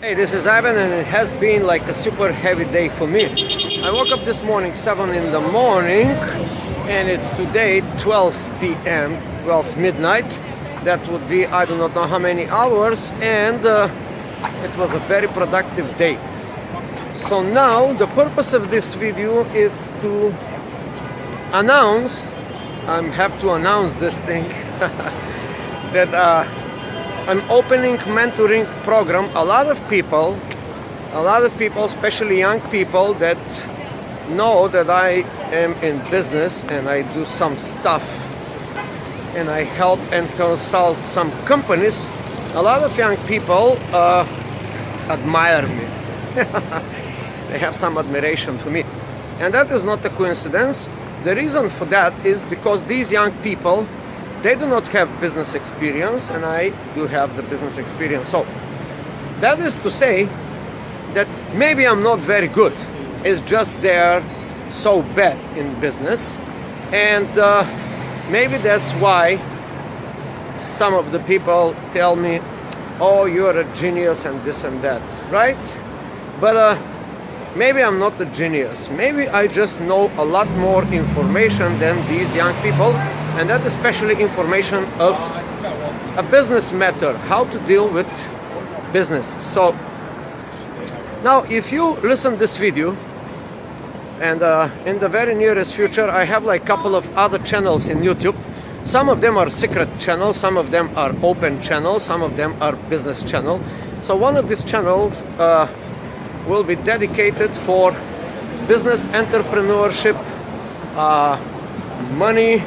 Hey, this is Ivan, and it has been like a super heavy day for me. I woke up this morning 7 in the morning, and it's today 12 p.m., 12 midnight. That would be I do not know how many hours, and it was a very productive day. So now the purpose of this video is to announce, I have to announce this thing, that I'm opening mentoring program. A lot of people, especially young people that know that I am in business and I do some stuff and I help and consult some companies. A lot of young people admire me. They have some admiration for me. And that is not a coincidence. The reason for that is because these young people, they do not have business experience, and I do have the business experience. So that is to say that maybe I'm not very good. It's just they're so bad in business, and maybe that's why some of the people tell me, oh, you're a genius and this and that, right? But maybe I'm not a genius. Maybe I just know a lot more information than these young people, and that especially information of a business matter, how to deal with business. So now if you listen this video, and in the very nearest future I have like a couple of other channels in YouTube. Some of them are secret channels, some of them are open channels, some of them are business channel. So one of these channels will be dedicated for business entrepreneurship, money,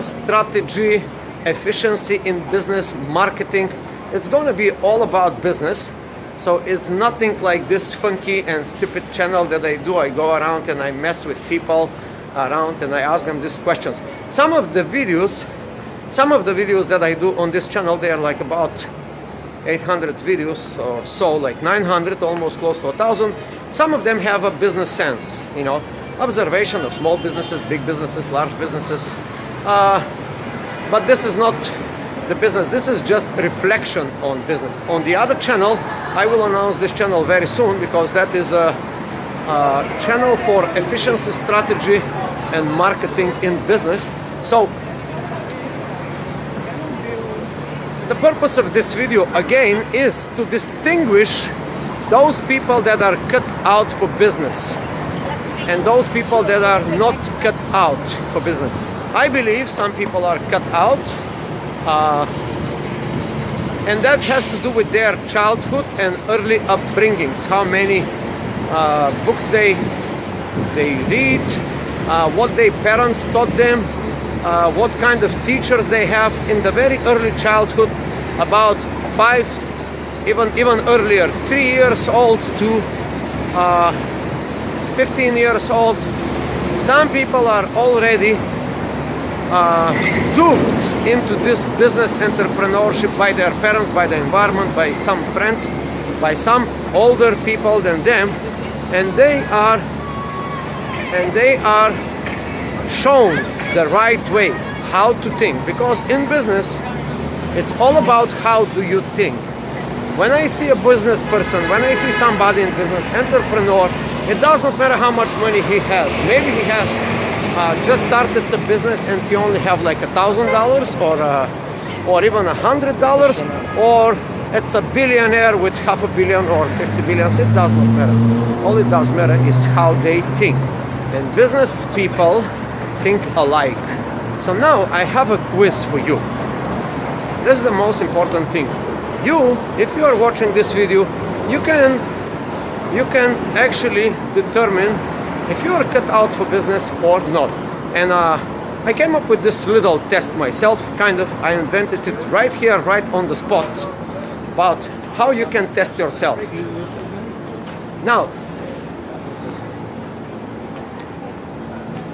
strategy, efficiency in business, marketing. It's going to be all about business. So it's nothing like this funky and stupid channel that I do. I go around and I mess with people around and I ask them these questions. Some of the videos that I do on this channel, they are like about 800 videos or so, like 900, almost close to 1,000. Some of them have a business sense, you know, observation of small businesses, big businesses, large businesses. But this is not the business. This is just reflection on business. On the other channel, I will announce this channel very soon, because that is a channel for efficiency, strategy, and marketing in business. So the purpose of this video again is to distinguish those people that are cut out for business and those people that are not cut out for business. I believe some people are cut out, and that has to do with their childhood and early upbringings, how many books they read, what their parents taught them, what kind of teachers they have in the very early childhood, about 5, even earlier, 3 years old to 15 years old. Some people are already duped into this business entrepreneurship by their parents, by the environment, by some friends, by some older people than them, and they are shown the right way how to think. Because in business, it's all about how do you think. When I see a business person, when I see somebody in business, entrepreneur, it does not matter how much money he has. Maybe he has just started the business and he only have like $1,000 or even $100, or it's a billionaire with $500 million or 50 billion. It does not matter. All it does matter is how they think. And business people think alike. So now I have a quiz for you. This is the most important thing. If you are watching this video, you can actually determine if you are cut out for business or not. And I came up with this little test myself, kind of. I invented it right here, right on the spot, about how you can test yourself. Now,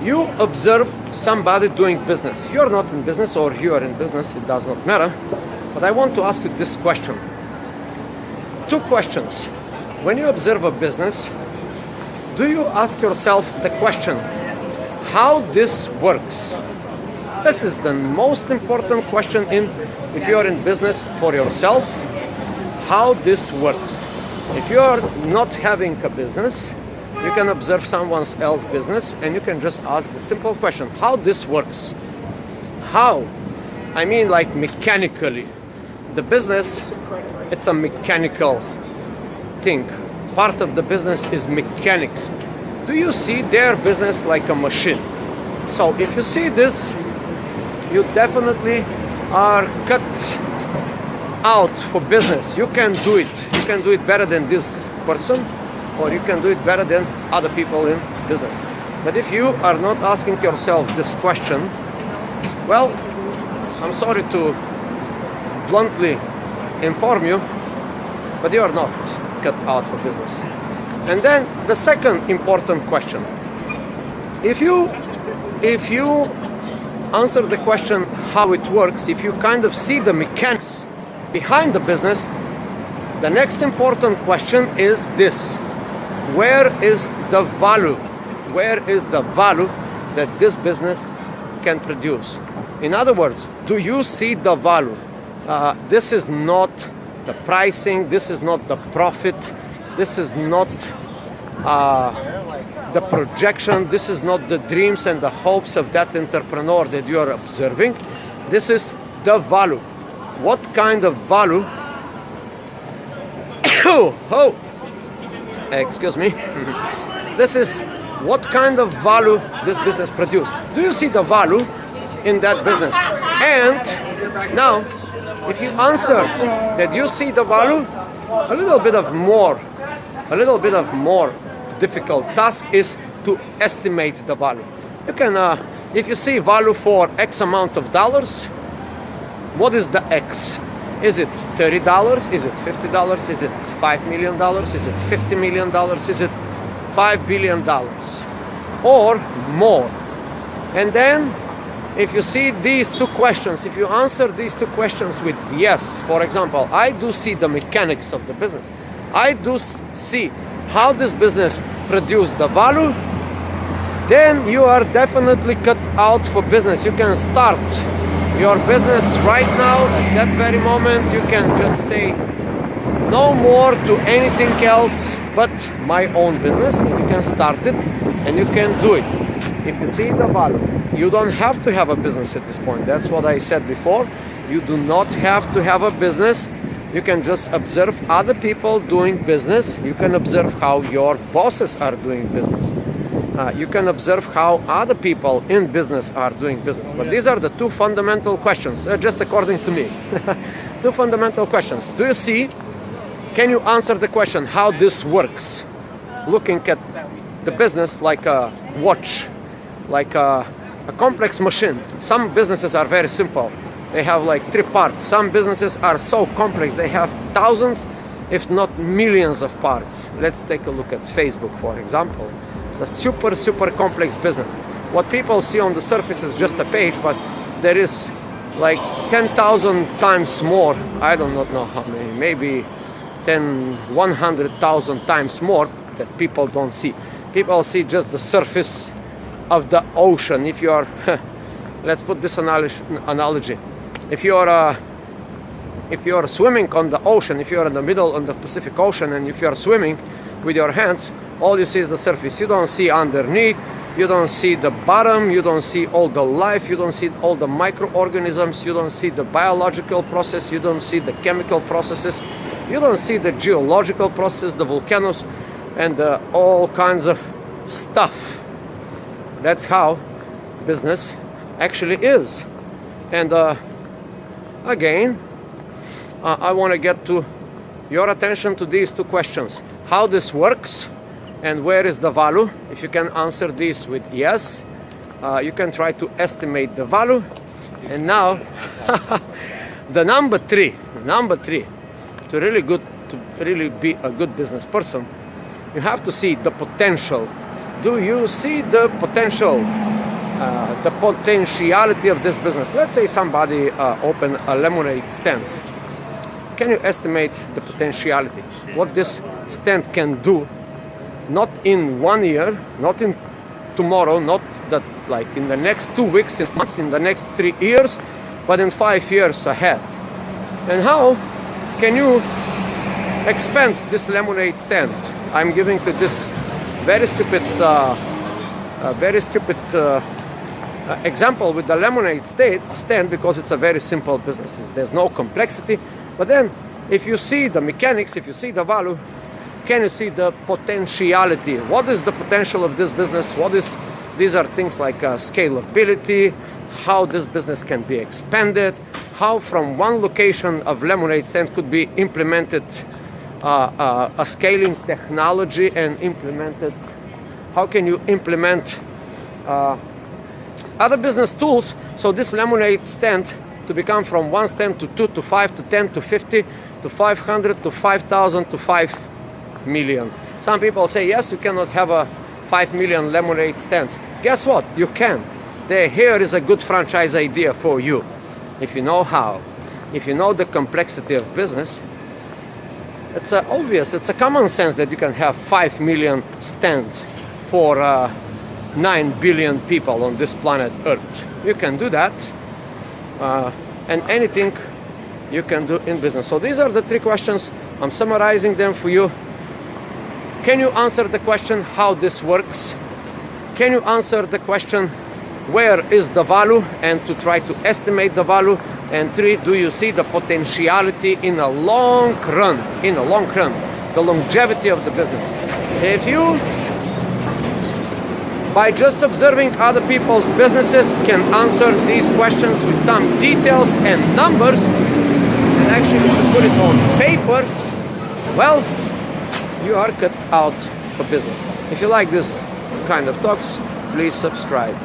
you observe somebody doing business. You're not in business, or you are in business, it does not matter. But I want to ask you this question. 2 questions. When you observe a business, do you ask yourself the question, how this works? This is the most important question if you're in business for yourself, how this works. If you're not having a business, you can observe someone else's business and you can just ask the simple question, how this works? How? I mean, like mechanically. The business, it's a mechanical thing. Part of the business is mechanics. Do you see their business like a machine? So if you see this, you definitely are cut out for business. You can do it. You can do it better than this person, or you can do it better than other people in business. But if you are not asking yourself this question, well, I'm sorry to bluntly inform you, but you are not cut out for business. And then the second important question. If you answer the question how it works, if you kind of see the mechanics behind the business, the next important question is this: where is the value? Where is the value that this business can produce? In other words, do you see the value? This is not the pricing, this is not the profit, this is not the projection, this is not the dreams and the hopes of that entrepreneur that you are observing. This is the value. What kind of value? Excuse me. This is what kind of value this business produces. Do you see the value in that business? And now, if you answer that you see the value, a little bit of more difficult task is to estimate the value. You can, if you see value for X amount of dollars, what is the X? Is it $30? Is it $50? Is it $5 million? Is it $50 million? Is it $5 billion? Or more? And then, if you see these two questions, if you answer these two questions with yes, for example, I do see the mechanics of the business, I do see how this business produces the value, then you are definitely cut out for business. You can start your business right now, at that very moment. You can just say no more to anything else but my own business, and you can start it and you can do it. If you see the value, you don't have to have a business at this point. That's what I said before. You do not have to have a business. You can just observe other people doing business. You can observe how your bosses are doing business. You can observe how other people in business are doing business. But these are the two fundamental questions, just according to me. Two fundamental questions. Do you see? Can you answer the question how this works? Looking at the business like a watch, like a complex machine. Some businesses are very simple. They have like 3 parts. Some businesses are so complex. They have thousands, if not millions of parts. Let's take a look at Facebook, for example. It's a super complex business. What people see on the surface is just a page, but there is like 10,000 times more. I do not know how many, maybe 100,000 times more that people don't see. People see just the surface of the ocean. If you are, let's put this analogy. If you are swimming on the ocean, if you are in the middle of the Pacific Ocean, and if you are swimming with your hands, all you see is the surface. You don't see underneath, you don't see the bottom, you don't see all the life, you don't see all the microorganisms, you don't see the biological process, you don't see the chemical processes, you don't see the geological process, the volcanoes, and all kinds of stuff. That's how business actually is. And again, I want to get to your attention to these two questions. How this works and where is the value? If you can answer this with yes, you can try to estimate the value. And now, the number three, to really be a good business person, you have to see the potential. Do you see the potential, the potentiality of this business? Let's say somebody open a lemonade stand. Can you estimate the potentiality? What this stand can do, not in 1 year, not in tomorrow, not that like in the next 2 weeks, in the next 3 years, but in 5 years ahead. And how can you expand this lemonade stand. I'm giving to this very stupid example with the lemonade stand because it's a very simple business. There's no complexity. But then, if you see the mechanics, if you see the value, can you see the potentiality? What is the potential of this business? These are things like scalability, how this business can be expanded, how from one location of lemonade stand could be implemented a scaling technology and implemented. How can you implement other business tools so this lemonade stand to become from one stand to 2 to 5 to 10 to 50 to 500 to 5,000 to 5 million. Some people say yes, you cannot have a 5 million lemonade stands. Guess what? You can. Here is a good franchise idea for you. If you know how, if you know the complexity of business, it's obvious, it's a common sense that you can have 5 million stands for 9 billion people on this planet Earth. You can do that, and anything you can do in business. So these are the 3 questions. I'm summarizing them for you. Can you answer the question how this works? Can you answer the question where is the value and to try to estimate the value? And 3, do you see the potentiality in a long run? In a long run, the longevity of the business. If you, by just observing other people's businesses, can answer these questions with some details and numbers, and actually put it on paper, well, you are cut out for business. If you like this kind of talks, please subscribe.